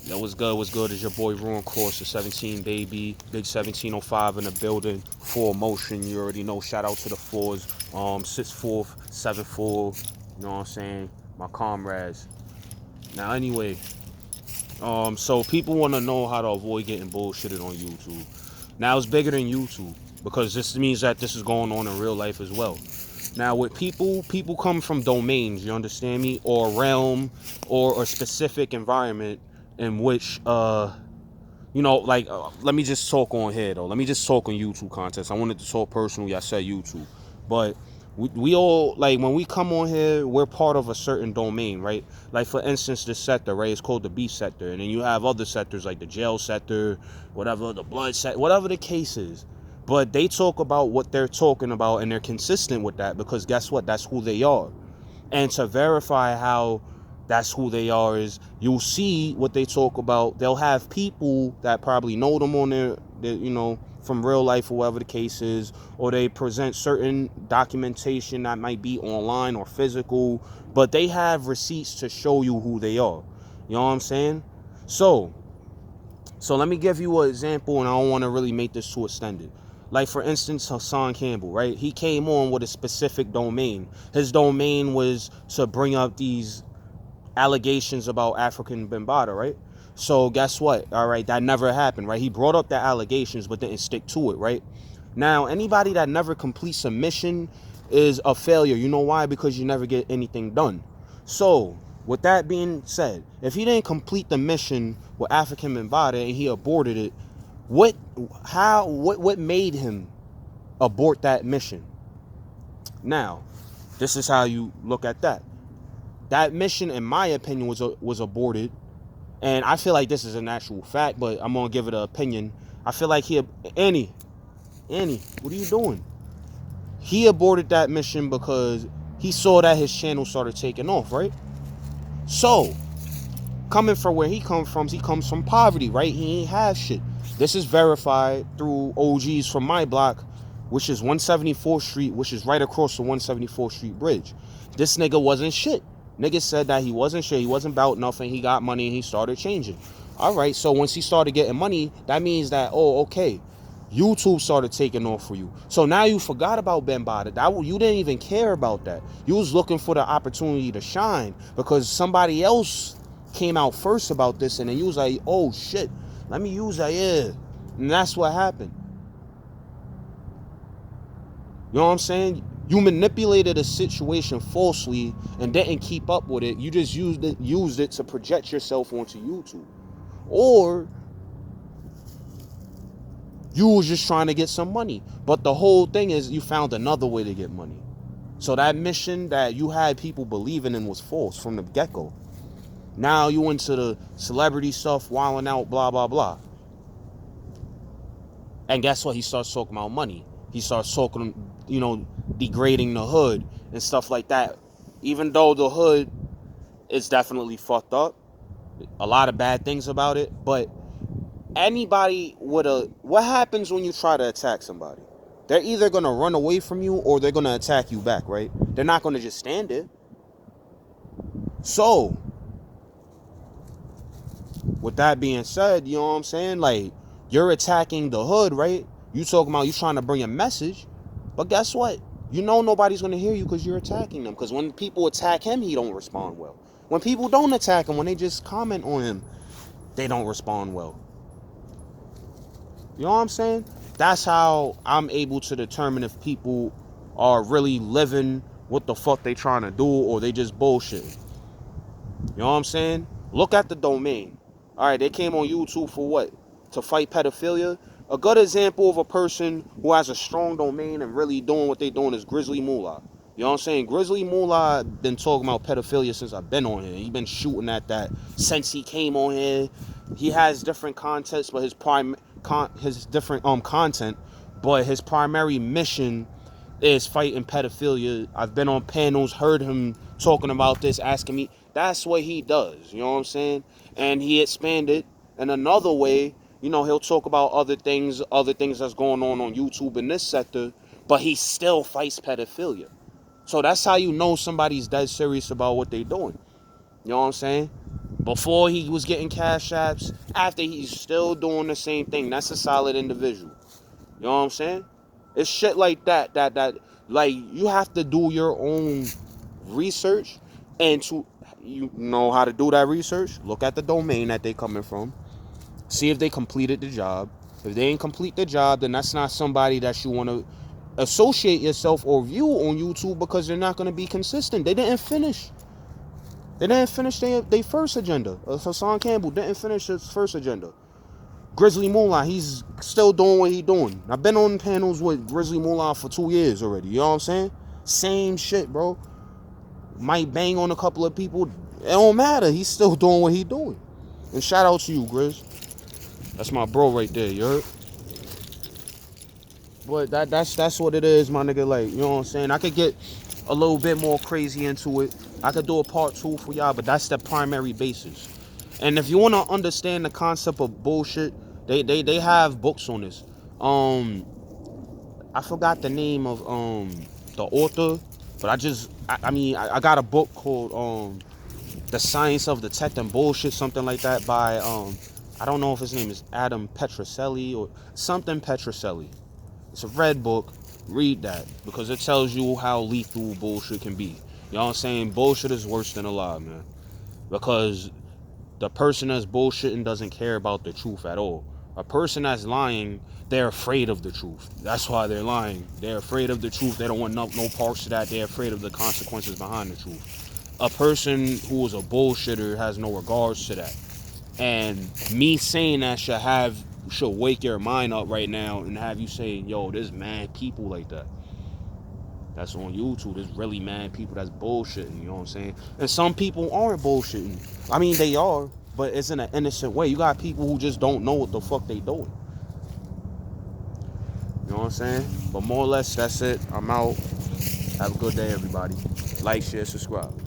Yo, what's good? What's good? Is your boy Ruin Kross, the 17 baby, big 1705 in the building, full motion. You already know. Shout out to the fours, 6'4", 7'4". You know what I'm saying? My comrades. Now, anyway, so people want to know how to avoid getting bullshitted on YouTube. Now it's bigger than YouTube because this means that this is going on in real life as well. Now with people come from domains, you understand me, or realm or a specific environment in which let me just talk on here though. Let me just talk on YouTube context. I wanted to talk personally. I said YouTube, but we all, like, when we come on here, we're part of a certain domain, right? Like, for instance, this sector, right? It's called the B sector, and then you have other sectors like the jail sector, whatever, the blood sector, whatever the case is. But they talk about what they're talking about, and they're consistent with that because guess what? That's who they are. And to verify how that's who they are is you'll see what they talk about. They'll have people that probably know them on their from real life or whatever the case is, or they present certain documentation that might be online or physical, but they have receipts to show you who they are. You know what I'm saying? So let me give you an example, and I don't want to really make this too extended. Like, for instance, Hassan Campbell, right? He came on with a specific domain. His domain was to bring up these allegations about African Bambaataa, right? So guess what? All right, that never happened, right? He brought up the allegations but didn't stick to it, right? Now, anybody that never completes a mission is a failure. You know why? Because you never get anything done. So with that being said, if he didn't complete the mission with African Bambaataa and he aborted it, what made him abort that mission? Now, this is how you look at that. That mission, in my opinion, was aborted, and I feel like this is an actual fact, but I'm gonna give it an opinion. I feel like Annie, what are you doing? He aborted that mission because he saw that his channel started taking off, right? So, coming from where he comes from poverty, right? He ain't have shit. This is verified through OGs from my block, which is 174th Street, which is right across the 174th Street bridge. This nigga wasn't shit. Nigga said that he wasn't shit. He wasn't about nothing. He got money and he started changing. All right, so once he started getting money, that means that, oh, okay, YouTube started taking off for you. So now you forgot about Bambaataa. You didn't even care about that. You was looking for the opportunity to shine because somebody else came out first about this, and then you was like, oh shit, let me use that, yeah. And that's what happened. You know what I'm saying? You manipulated a situation falsely and didn't keep up with it. You just used it to project yourself onto YouTube. Or you was just trying to get some money. But the whole thing is you found another way to get money. So that mission that you had people believing in was false from the get-go. Now you into the celebrity stuff, wilding out, blah, blah, blah. And guess what? He starts talking about money. He starts talking, degrading the hood and stuff like that. Even though the hood is definitely fucked up, a lot of bad things about it, but anybody what happens when you try to attack somebody? They're either going to run away from you or they're going to attack you back, right? They're not going to just stand there. So, with that being said, you know what I'm saying? Like, you're attacking the hood, right? You talking about you trying to bring a message, but guess what? You know nobody's going to hear you because you're attacking them. Because when people attack him, he don't respond well. When people don't attack him, when they just comment on him, they don't respond well. You know what I'm saying? That's how I'm able to determine if people are really living what the fuck they trying to do or they just bullshit. You know what I'm saying? Look at the domain. All right, they came on YouTube for what? To fight pedophilia? A good example of a person who has a strong domain and really doing what they doing is Grizzly Moolah. You know what I'm saying? Grizzly Moolah been talking about pedophilia since I've been on here. He been shooting at that since he came on here. He has different contents, but his different content, but his primary mission is fighting pedophilia. I've been on panels, heard him talking about this, asking me. That's what he does. You know what I'm saying? And he expanded in another way. He'll talk about other things that's going on YouTube in this sector, but he still fights pedophilia. So that's how you know somebody's dead serious about what they're doing. You know what I'm saying? before he was getting cash apps, after he's still doing the same thing. That's a solid individual. You know what I'm saying? It's shit like that like you have to do your own research, and to you know how to do that research, look at the domain that they coming from, see if they completed the job. If they ain't complete the job, then that's not somebody that you want to associate yourself or view on YouTube, because they're not going to be consistent. They didn't finish. They didn't finish their first agenda. Hassan Campbell didn't finish his first agenda. Grizzly Moonlight, he's still doing what he's doing. I've been on panels with Grizzly Moonlight for 2 years already. You know what I'm saying? Same shit, bro. Might bang on a couple of people. It don't matter. He's still doing what he's doing. And shout out to you, Grizz. That's my bro right there, you heard? But that's what it is, my nigga. Like, you know what I'm saying? I could get a little bit more crazy into it. I could do a part 2 for y'all, but that's the primary basis. And if you want to understand the concept of bullshit, they have books on this. I forgot the name of the author, but I got a book called The Science of Detecting Bullshit, something like that, by I don't know if his name is Adam Petrocelli or something Petrocelli. It's a red book. Read that, because it tells you how lethal bullshit can be. You know what I'm saying? Bullshit is worse than a lie, man. Because the person that's bullshitting doesn't care about the truth at all. A person that's lying, they're afraid of the truth. That's why they're lying. They're afraid of the truth. They don't want no parts of that. They're afraid of the consequences behind the truth. A person who is a bullshitter has no regards to that. And me saying that should wake your mind up right now and have you saying, yo, there's mad people like that. That's on YouTube. There's really mad people that's bullshitting, you know what I'm saying? And some people aren't bullshitting. I mean, they are, but it's in an innocent way. You got people who just don't know what the fuck they doing. You know what I'm saying? But more or less, that's it. I'm out. Have a good day, everybody. Like, share, subscribe.